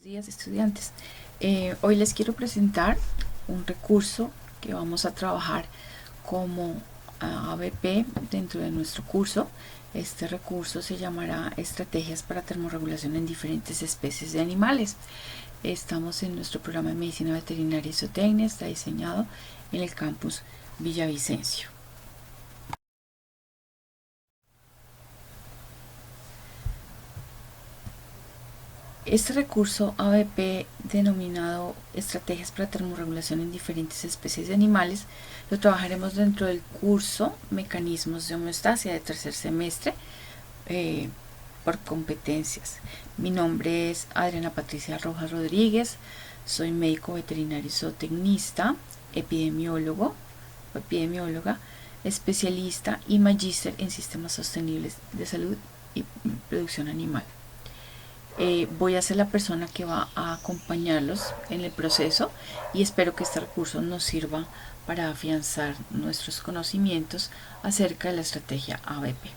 Días, estudiantes. Hoy les quiero presentar un recurso que vamos a trabajar como ABP dentro de nuestro curso. Este recurso se llamará Estrategias para termorregulación en diferentes especies de animales. Estamos en nuestro programa de Medicina Veterinaria y Zootecnia. Está diseñado en el campus Villavicencio. Este recurso ABP, denominado Estrategias para termorregulación en diferentes especies de animales, lo trabajaremos dentro del curso Mecanismos de Homeostasia de tercer semestre por competencias. Mi nombre es Adriana Patricia Rojas Rodríguez, soy médico veterinario y zootecnista, epidemióloga, especialista y magíster en sistemas sostenibles de salud y producción animal. Voy a ser la persona que va a acompañarlos en el proceso y espero que este recurso nos sirva para afianzar nuestros conocimientos acerca de la estrategia ABP.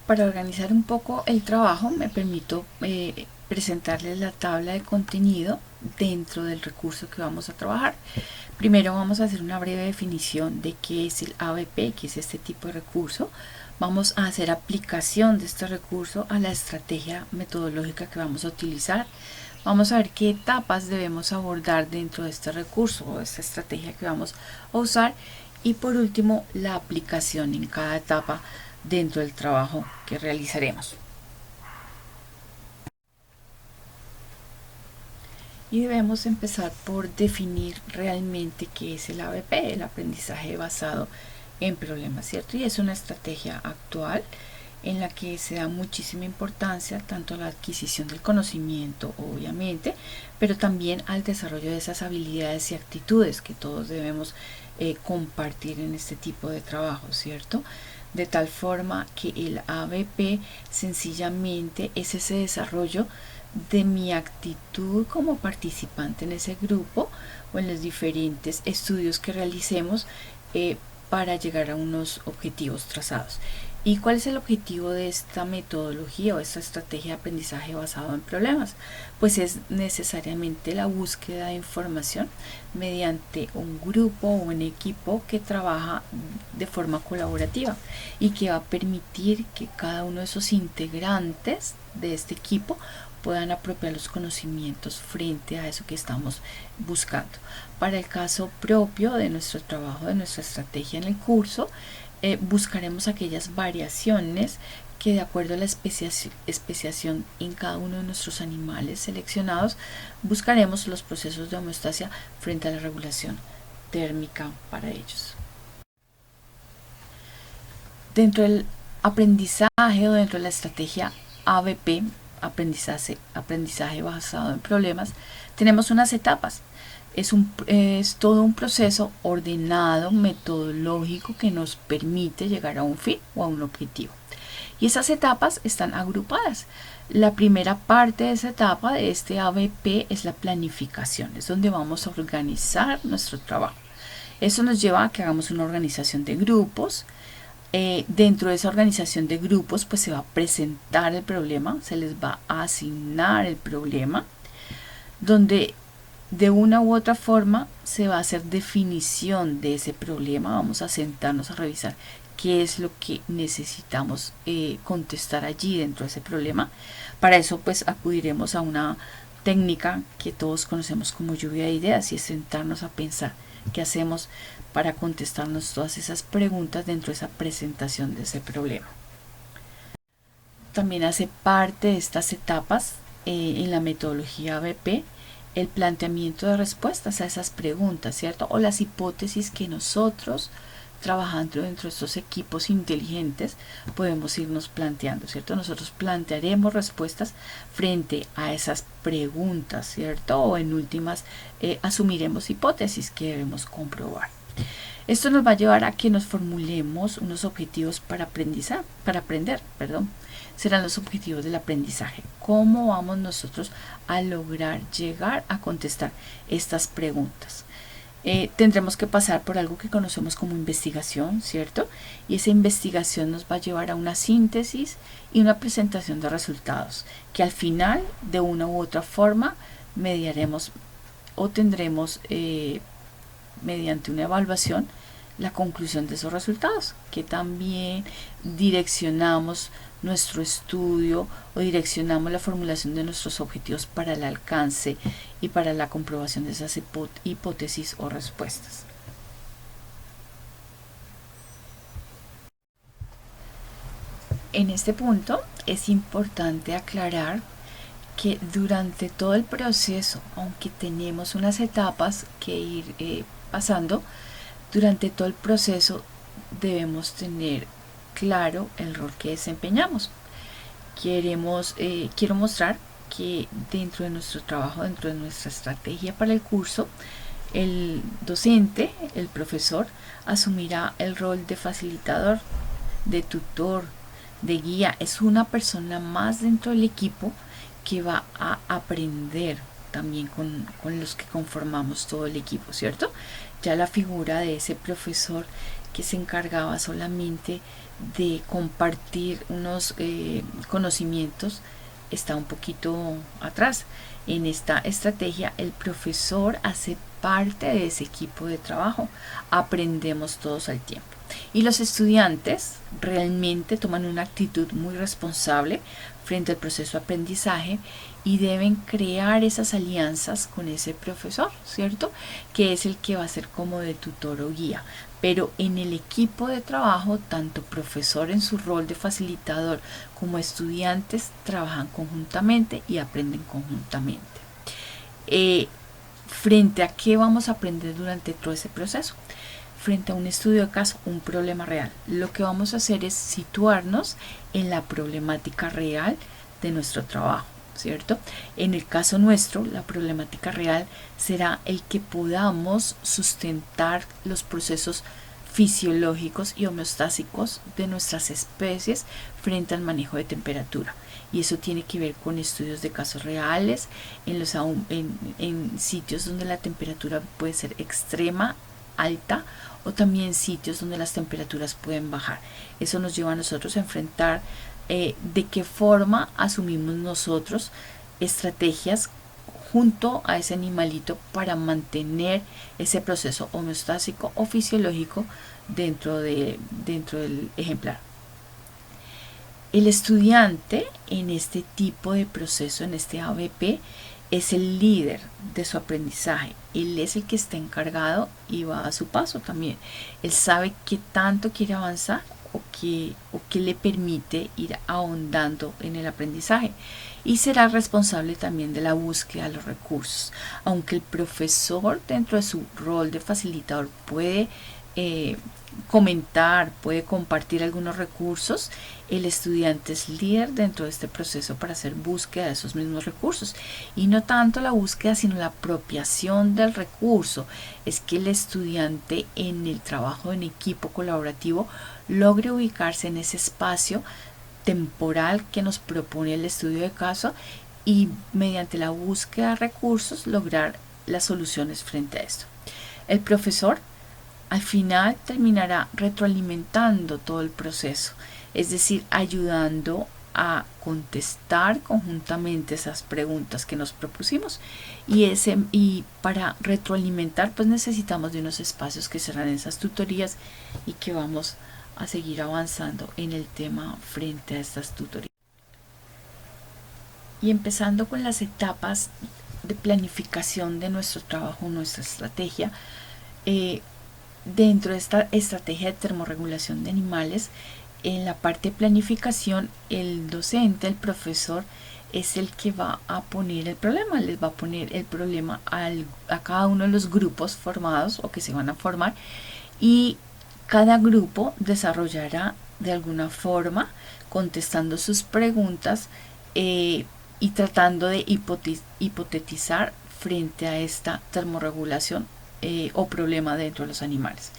Para organizar un poco el trabajo me permito presentarles la tabla de contenido dentro del recurso que vamos a trabajar. Primero vamos a hacer una breve definición de qué es el ABP, qué es este tipo de recurso. Vamos a hacer aplicación de este recurso a la estrategia metodológica que vamos a utilizar. Vamos a ver qué etapas debemos abordar dentro de este recurso o esta estrategia que vamos a usar. Y por último, la aplicación en cada etapa dentro del trabajo que realizaremos. Y debemos empezar por definir realmente qué es el ABP, el aprendizaje basado en problemas, ¿cierto? Y es una estrategia actual en la que se da muchísima importancia tanto a la adquisición del conocimiento, obviamente, pero también al desarrollo de esas habilidades y actitudes que todos debemos compartir en este tipo de trabajo, ¿cierto? De tal forma que el ABP sencillamente es ese desarrollo de mi actitud como participante en ese grupo o en los diferentes estudios que realicemos para llegar a unos objetivos trazados. ¿Y cuál es el objetivo de esta metodología o esta estrategia de aprendizaje basado en problemas? Pues es necesariamente la búsqueda de información mediante un grupo o un equipo que trabaja de forma colaborativa y que va a permitir que cada uno de esos integrantes de este equipo puedan apropiar los conocimientos frente a eso que estamos buscando. Para el caso propio de nuestro trabajo, de nuestra estrategia en el curso, buscaremos aquellas variaciones que, de acuerdo a la especiación en cada uno de nuestros animales seleccionados, buscaremos los procesos de homeostasia frente a la regulación térmica para ellos. Dentro del aprendizaje o dentro de la estrategia ABP, aprendizaje basado en problemas, tenemos unas etapas. Es todo un proceso ordenado, metodológico, que nos permite llegar a un fin o a un objetivo. Y esas etapas están agrupadas. La primera parte de esa etapa de este ABP es la planificación, es donde vamos a organizar nuestro trabajo. Eso nos lleva a que hagamos una organización de grupos. Dentro de esa organización de grupos, pues se va a presentar el problema, se les va a asignar el problema, donde de una u otra forma se va a hacer definición de ese problema. Vamos a sentarnos a revisar qué es lo que necesitamos contestar allí dentro de ese problema. Para eso pues acudiremos a una técnica que todos conocemos como lluvia de ideas, y es sentarnos a pensar qué hacemos para contestarnos todas esas preguntas dentro de esa presentación de ese problema. También hace parte de estas etapas en la metodología ABP el planteamiento de respuestas a esas preguntas, ¿cierto? O las hipótesis que nosotros, trabajando dentro de estos equipos inteligentes, podemos irnos planteando, ¿cierto? Nosotros plantearemos respuestas frente a esas preguntas, ¿cierto? O en últimas, asumiremos hipótesis que debemos comprobar. Esto nos va a llevar a que nos formulemos unos objetivos para aprender. Serán los objetivos del aprendizaje. ¿Cómo vamos nosotros a lograr llegar a contestar estas preguntas? tendremos que pasar por algo que conocemos como investigación, ¿cierto? Y esa investigación nos va a llevar a una síntesis y una presentación de resultados, que al final, de una u otra forma, mediaremos o tendremos mediante una evaluación la conclusión de esos resultados, que también direccionamos nuestro estudio o direccionamos la formulación de nuestros objetivos para el alcance y para la comprobación de esas hipótesis o respuestas. En este punto es importante aclarar que durante todo el proceso, aunque tenemos unas etapas que ir pasando, durante todo el proceso debemos tener claro el rol que desempeñamos. Quiero mostrar que dentro de nuestro trabajo, dentro de nuestra estrategia para el curso, el docente, el profesor, asumirá el rol de facilitador, de tutor, de guía. Es una persona más dentro del equipo que va a aprender también con los que conformamos todo el equipo, ¿cierto? Ya la figura de ese profesor que se encargaba solamente de compartir unos conocimientos está un poquito atrás. En esta estrategia el profesor hace parte de ese equipo de trabajo, aprendemos todos al tiempo. Y los estudiantes realmente toman una actitud muy responsable frente al proceso de aprendizaje y deben crear esas alianzas con ese profesor, ¿cierto? Que es el que va a ser como de tutor o guía. Pero en el equipo de trabajo, tanto profesor en su rol de facilitador como estudiantes trabajan conjuntamente y aprenden conjuntamente. ¿Frente a qué vamos a aprender durante todo ese proceso? Frente a un estudio de caso, un problema real. Lo que vamos a hacer es situarnos en la problemática real de nuestro trabajo, ¿cierto? En el caso nuestro, la problemática real será el que podamos sustentar los procesos fisiológicos y homeostásicos de nuestras especies frente al manejo de temperatura. Y eso tiene que ver con estudios de casos reales en sitios donde la temperatura puede ser extrema, alta, o también sitios donde las temperaturas pueden bajar. Eso nos lleva a nosotros a enfrentar de qué forma asumimos nosotros estrategias junto a ese animalito para mantener ese proceso homeostásico o fisiológico dentro del ejemplar. El estudiante en este tipo de proceso, en este ABP, es el líder de su aprendizaje. Él es el que está encargado y va a su paso también. Él sabe qué tanto quiere avanzar o qué le permite ir ahondando en el aprendizaje. Y será responsable también de la búsqueda de los recursos. Aunque el profesor dentro de su rol de facilitador puede comentar, puede compartir algunos recursos, el estudiante es líder dentro de este proceso para hacer búsqueda de esos mismos recursos, y no tanto la búsqueda sino la apropiación del recurso. Es que el estudiante en el trabajo en equipo colaborativo logre ubicarse en ese espacio temporal que nos propone el estudio de caso y mediante la búsqueda de recursos lograr las soluciones frente a esto. El profesor al final terminará retroalimentando todo el proceso, es decir, ayudando a contestar conjuntamente esas preguntas que nos propusimos, y para retroalimentar pues necesitamos de unos espacios que serán esas tutorías y que vamos a seguir avanzando en el tema frente a estas tutorías. Y empezando con las etapas de planificación de nuestro trabajo, nuestra estrategia, dentro de esta estrategia de termorregulación de animales, en la parte de planificación, el docente, el profesor, es el que va a poner el problema, les va a poner el problema a cada uno de los grupos formados o que se van a formar, y cada grupo desarrollará de alguna forma contestando sus preguntas y tratando de hipotetizar frente a esta termorregulación o problema dentro de los animales.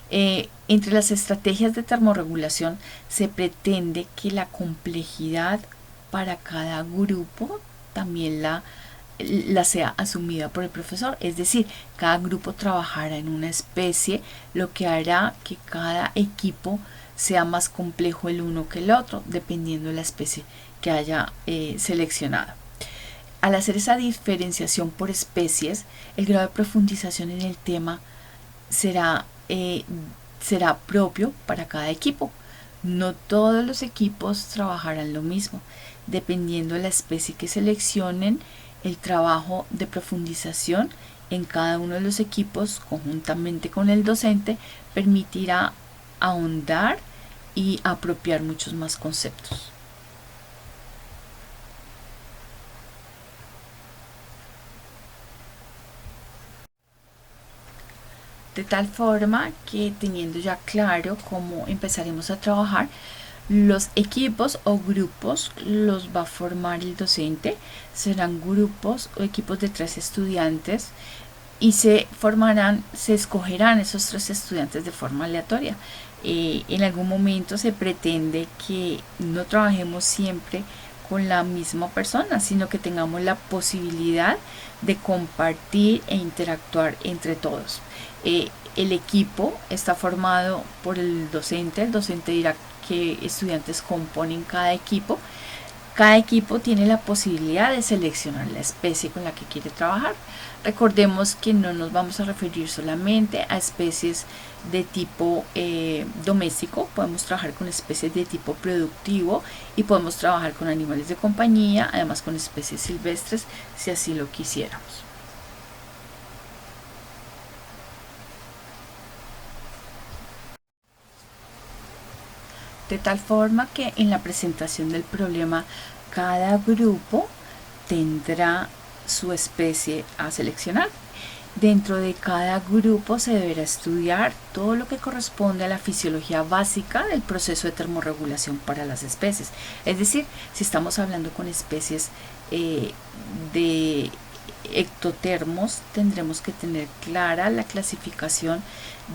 Entre las estrategias de termorregulación se pretende que la complejidad para cada grupo también la la sea asumida por el profesor. Es decir, cada grupo trabajará en una especie, lo que hará que cada equipo sea más complejo el uno que el otro, dependiendo de la especie que haya seleccionado. Al hacer esa diferenciación por especies, el grado de profundización en el tema será propio para cada equipo. No todos los equipos trabajarán lo mismo. Dependiendo de la especie que seleccionen, el trabajo de profundización en cada uno de los equipos, conjuntamente con el docente, permitirá ahondar y apropiar muchos más conceptos. De tal forma que, teniendo ya claro cómo empezaremos a trabajar, los equipos o grupos los va a formar el docente. Serán grupos o equipos de 3 estudiantes y se escogerán esos 3 estudiantes de forma aleatoria. En algún momento se pretende que no trabajemos siempre con la misma persona, sino que tengamos la posibilidad de compartir e interactuar entre todos. El equipo está formado por el docente dirá qué estudiantes componen cada equipo. Cada equipo tiene la posibilidad de seleccionar la especie con la que quiere trabajar. Recordemos que no nos vamos a referir solamente a especies de tipo doméstico, podemos trabajar con especies de tipo productivo y podemos trabajar con animales de compañía, además con especies silvestres si así lo quisiéramos. De tal forma que en la presentación del problema cada grupo tendrá su especie a seleccionar. Dentro de cada grupo se deberá estudiar todo lo que corresponde a la fisiología básica del proceso de termorregulación para las especies. Es decir, si estamos hablando con especies de ectotermos, tendremos que tener clara la clasificación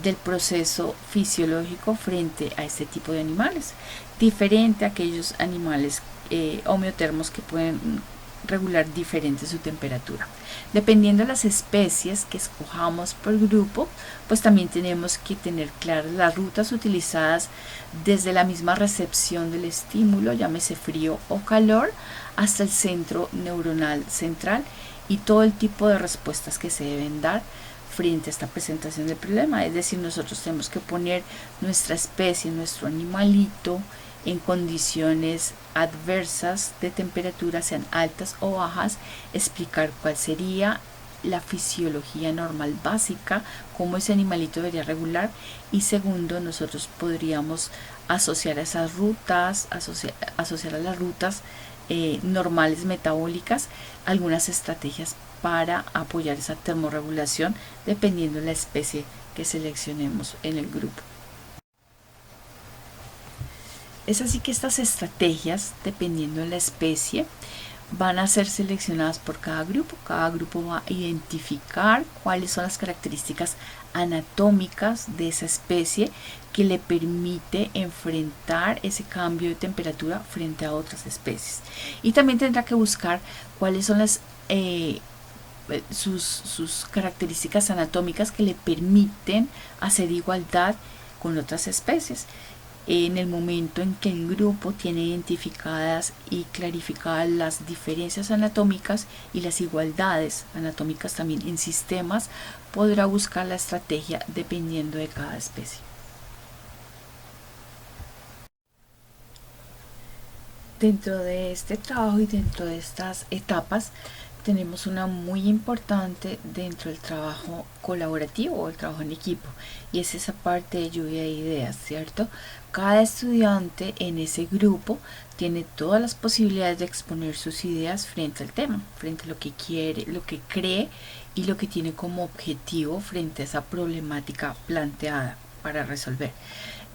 del proceso fisiológico frente a este tipo de animales, diferente a aquellos animales homeotermos que pueden regular diferente su temperatura. Dependiendo de las especies que escojamos por grupo, pues también tenemos que tener claras las rutas utilizadas desde la misma recepción del estímulo, llámese frío o calor, hasta el centro neuronal central y todo el tipo de respuestas que se deben dar frente a esta presentación del problema. Es decir, nosotros tenemos que poner nuestra especie, nuestro animalito, en condiciones adversas de temperatura, sean altas o bajas, explicar cuál sería la fisiología normal básica, cómo ese animalito debería regular, y segundo, nosotros podríamos asociar a esas rutas, asociar a las rutas normales metabólicas algunas estrategias para apoyar esa termorregulación dependiendo de la especie que seleccionemos en el grupo. Es así que estas estrategias, dependiendo de la especie, van a ser seleccionadas por cada grupo. Cada grupo va a identificar cuáles son las características anatómicas de esa especie que le permite enfrentar ese cambio de temperatura frente a otras especies. Y también tendrá que buscar cuáles son sus características anatómicas que le permiten hacer igualdad con otras especies. En el momento en que el grupo tiene identificadas y clarificadas las diferencias anatómicas y las igualdades anatómicas también en sistemas, podrá buscar la estrategia dependiendo de cada especie. Dentro de este trabajo y dentro de estas etapas tenemos una muy importante dentro del trabajo colaborativo o el trabajo en equipo, y es esa parte de lluvia de ideas, ¿cierto? Cada estudiante en ese grupo tiene todas las posibilidades de exponer sus ideas frente al tema, frente a lo que quiere, lo que cree y lo que tiene como objetivo frente a esa problemática planteada para resolver.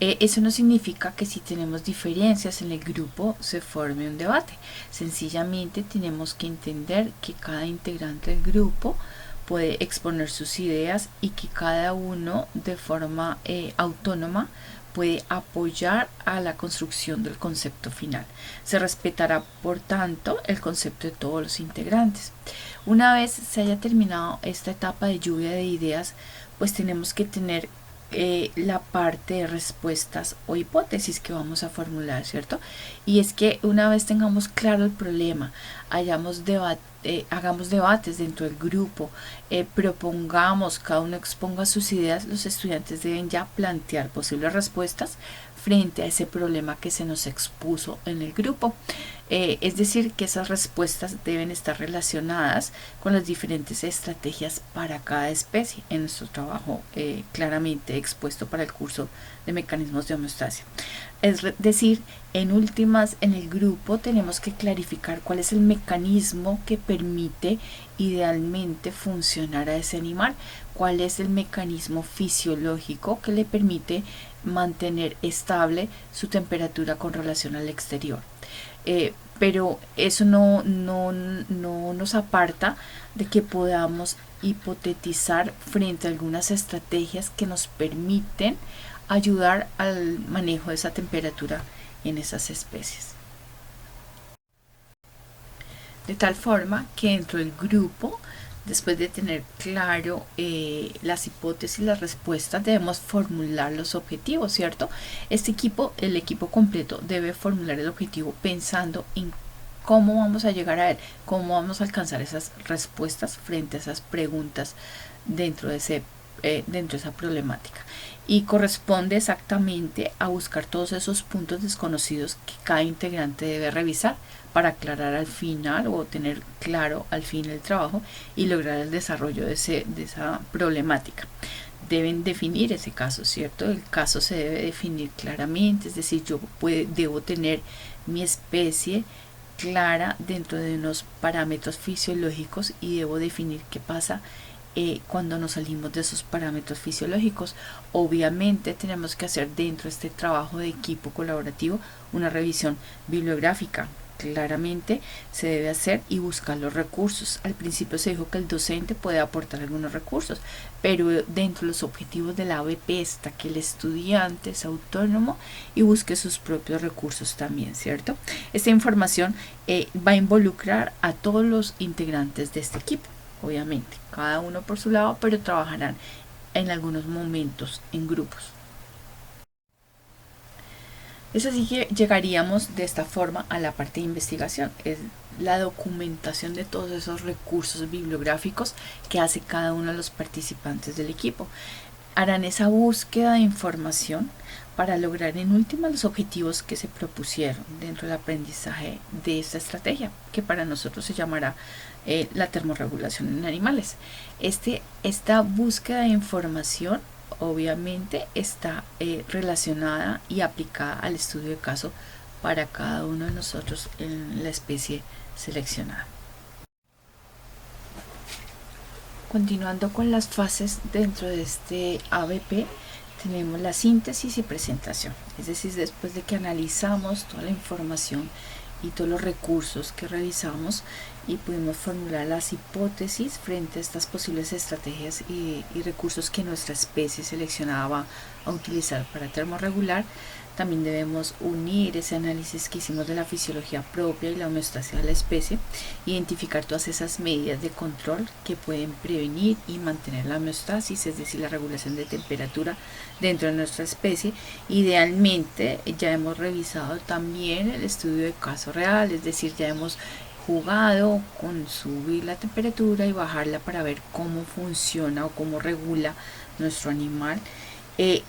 Eso no significa que si tenemos diferencias en el grupo se forme un debate. Sencillamente tenemos que entender que cada integrante del grupo puede exponer sus ideas y que cada uno de forma autónoma puede apoyar a la construcción del concepto final. Se respetará, por tanto, el concepto de todos los integrantes. Una vez se haya terminado esta etapa de lluvia de ideas, pues tenemos que tener la parte de respuestas o hipótesis que vamos a formular, ¿cierto? Y es que una vez tengamos claro el problema, hagamos debates dentro del grupo, propongamos, cada uno exponga sus ideas, los estudiantes deben ya plantear posibles respuestas frente a ese problema que se nos expuso en el grupo. Es decir, que esas respuestas deben estar relacionadas con las diferentes estrategias para cada especie en nuestro trabajo claramente expuesto para el curso de mecanismos de homeostasia. Es decir, en últimas, en el grupo tenemos que clarificar cuál es el mecanismo que permite idealmente funcionar a ese animal, cuál es el mecanismo fisiológico que le permite mantener estable su temperatura con relación al exterior. Pero eso no nos aparta de que podamos hipotetizar frente a algunas estrategias que nos permiten ayudar al manejo de esa temperatura en esas especies. De tal forma que dentro del grupo, después de tener claro las hipótesis y las respuestas, debemos formular los objetivos, ¿cierto? El equipo completo debe formular el objetivo pensando en cómo vamos a llegar a él, cómo vamos a alcanzar esas respuestas frente a esas preguntas dentro de esa problemática. Y corresponde exactamente a buscar todos esos puntos desconocidos que cada integrante debe revisar para aclarar al final o tener claro al fin el trabajo y lograr el desarrollo de esa problemática. Deben definir ese caso, ¿cierto? El caso se debe definir claramente, es decir, yo debo tener mi especie clara dentro de unos parámetros fisiológicos y debo definir qué pasa cuando nos salimos de esos parámetros fisiológicos. Obviamente tenemos que hacer dentro de este trabajo de equipo colaborativo una revisión bibliográfica. Claramente se debe hacer y buscar los recursos. Al principio se dijo que el docente puede aportar algunos recursos, pero dentro de los objetivos de la ABP está que el estudiante es autónomo y busque sus propios recursos también, ¿cierto? Esta información va a involucrar a todos los integrantes de este equipo, obviamente, cada uno por su lado, pero trabajarán en algunos momentos en grupos. Es así que llegaríamos de esta forma a la parte de investigación, es la documentación de todos esos recursos bibliográficos que hace cada uno de los participantes del equipo. Harán esa búsqueda de información para lograr en última los objetivos que se propusieron dentro del aprendizaje de esta estrategia, que para nosotros se llamará la termorregulación en animales. Esta búsqueda de información obviamente está relacionada y aplicada al estudio de caso para cada uno de nosotros en la especie seleccionada. Continuando con las fases dentro de este ABP, tenemos la síntesis y presentación, es decir, después de que analizamos toda la información y todos los recursos que revisamos y pudimos formular las hipótesis frente a estas posibles estrategias y recursos que nuestra especie seleccionada va a utilizar para termorregular, también debemos unir ese análisis que hicimos de la fisiología propia y la homeostasia de la especie, identificar todas esas medidas de control que pueden prevenir y mantener la homeostasis, es decir, la regulación de temperatura dentro de nuestra especie. Idealmente ya hemos revisado también el estudio de caso real, es decir, ya hemos jugado con subir la temperatura y bajarla para ver cómo funciona o cómo regula nuestro animal.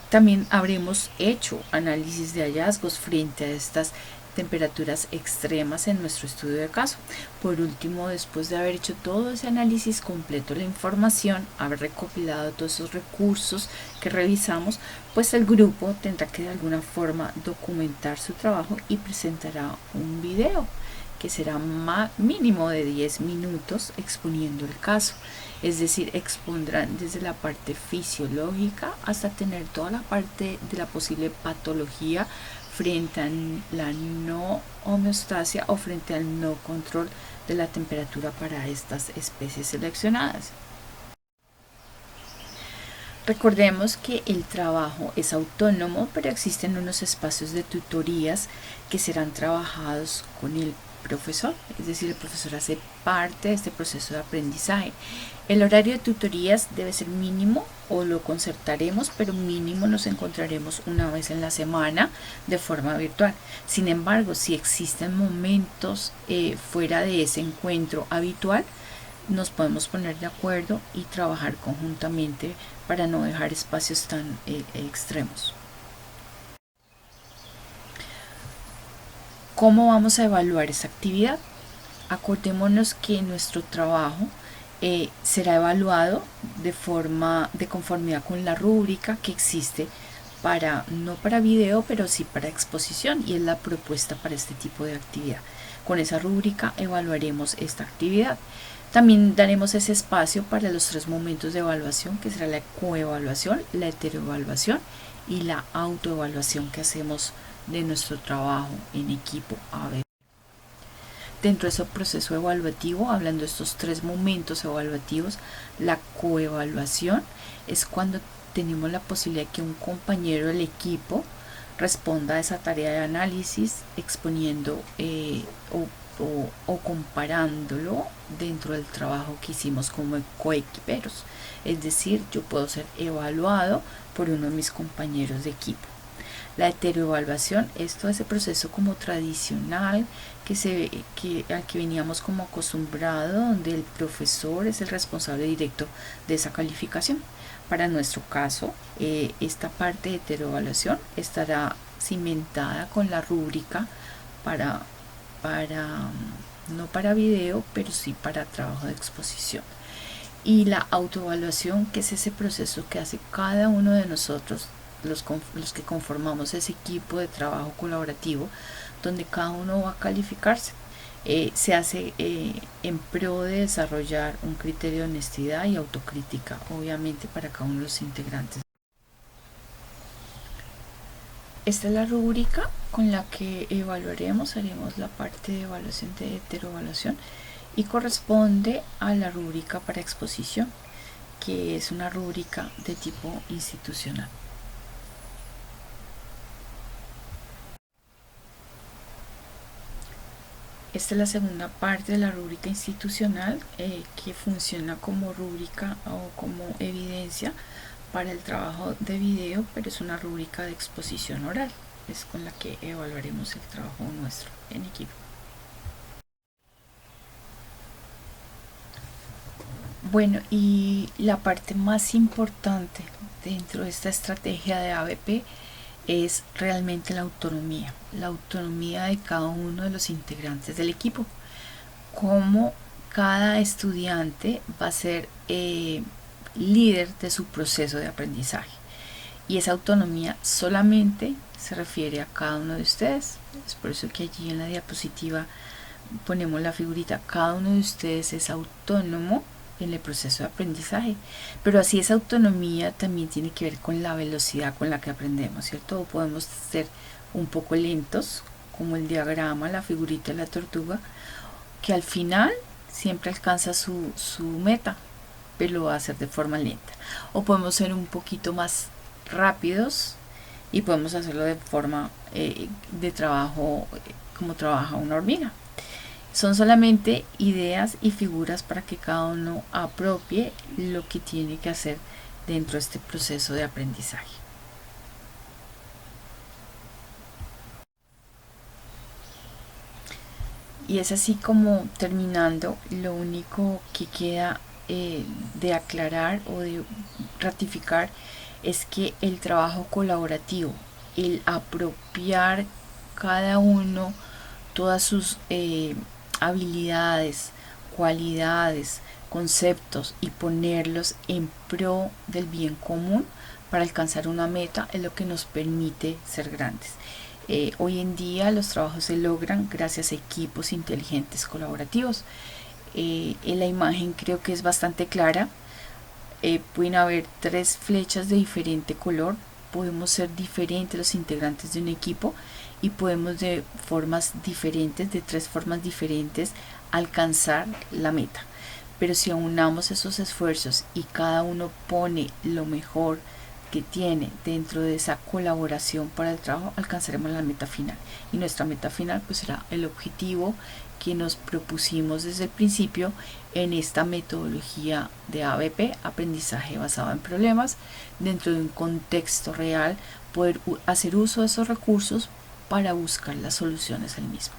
También habremos hecho análisis de hallazgos frente a estas temperaturas extremas en nuestro estudio de caso. Por último, después de haber hecho todo ese análisis completo de la información, haber recopilado todos esos recursos que revisamos, pues el grupo tendrá que de alguna forma documentar su trabajo y presentará un video que será mínimo de 10 minutos exponiendo el caso. Es decir, expondrán desde la parte fisiológica hasta tener toda la parte de la posible patología frente a la no homeostasia o frente al no control de la temperatura para estas especies seleccionadas. Recordemos que el trabajo es autónomo, pero existen unos espacios de tutorías que serán trabajados con el profesor, es decir, el profesor hace parte de este proceso de aprendizaje. El horario de tutorías debe ser mínimo o lo concertaremos, pero mínimo nos encontraremos una vez en la semana de forma virtual. Sin embargo, si existen momentos fuera de ese encuentro habitual, nos podemos poner de acuerdo y trabajar conjuntamente para no dejar espacios tan extremos. ¿Cómo vamos a evaluar esa actividad? Acordémonos que nuestro trabajo será evaluado de conformidad con la rúbrica que existe no para video, pero sí para exposición, y es la propuesta para este tipo de actividad. Con esa rúbrica evaluaremos esta actividad. También daremos ese espacio para los 3 momentos de evaluación, que será la coevaluación, la heteroevaluación y la autoevaluación que hacemos de nuestro trabajo en equipo ABP. Dentro de ese proceso evaluativo, hablando de estos 3 momentos evaluativos, la coevaluación es cuando tenemos la posibilidad de que un compañero del equipo responda a esa tarea de análisis exponiendo o comparándolo dentro del trabajo que hicimos como coequiperos. Es decir, yo puedo ser evaluado por uno de mis compañeros de equipo. La heteroevaluación es todo ese proceso como tradicional al que veníamos como acostumbrado, donde el profesor es el responsable directo de esa calificación. Para nuestro caso, esta parte de heteroevaluación estará cimentada con la rúbrica no para video, pero sí para trabajo de exposición. Y la autoevaluación, que es ese proceso que hace cada uno de nosotros, los que conformamos ese equipo de trabajo colaborativo, donde cada uno va a calificarse. Se hace en pro de desarrollar un criterio de honestidad y autocrítica, obviamente, para cada uno de los integrantes. Esta es la rúbrica con la que haremos la parte de evaluación de heteroevaluación, y corresponde a la rúbrica para exposición, que es una rúbrica de tipo institucional. Esta es la segunda parte de la rúbrica institucional, que funciona como rúbrica o como evidencia para el trabajo de video, pero es una rúbrica de exposición oral, es con la que evaluaremos el trabajo nuestro en equipo. Bueno, y la parte más importante dentro de esta estrategia de ABP es realmente la autonomía de cada uno de los integrantes del equipo. Cómo cada estudiante va a ser líder de su proceso de aprendizaje. Y esa autonomía solamente se refiere a cada uno de ustedes. Es por eso que allí en la diapositiva ponemos la figurita. Cada uno de ustedes es autónomo en el proceso de aprendizaje, pero así esa autonomía también tiene que ver con la velocidad con la que aprendemos, ¿cierto? O podemos ser un poco lentos, como el diagrama, la figurita de la tortuga, que al final siempre alcanza su meta, pero lo va a hacer de forma lenta. O podemos ser un poquito más rápidos y podemos hacerlo de forma de trabajo como trabaja una hormiga. Son solamente ideas y figuras para que cada uno apropie lo que tiene que hacer dentro de este proceso de aprendizaje. Y es así como, terminando, lo único que queda de aclarar o de ratificar es que el trabajo colaborativo, el apropiar cada uno todas sus habilidades, cualidades, conceptos, y ponerlos en pro del bien común para alcanzar una meta, es lo que nos permite ser grandes. Hoy en día los trabajos se logran gracias a equipos inteligentes colaborativos. En la imagen creo que es bastante clara. Pueden haber 3 flechas de diferente color. Podemos ser diferentes los integrantes de un equipo y podemos de 3 formas diferentes alcanzar la meta. Pero si aunamos esos esfuerzos y cada uno pone lo mejor que tiene dentro de esa colaboración para el trabajo, alcanzaremos la meta final. Y nuestra meta final pues será el objetivo que nos propusimos desde el principio en esta metodología de ABP, aprendizaje basado en problemas, dentro de un contexto real, poder hacer uso de esos recursos para buscar las soluciones al mismo.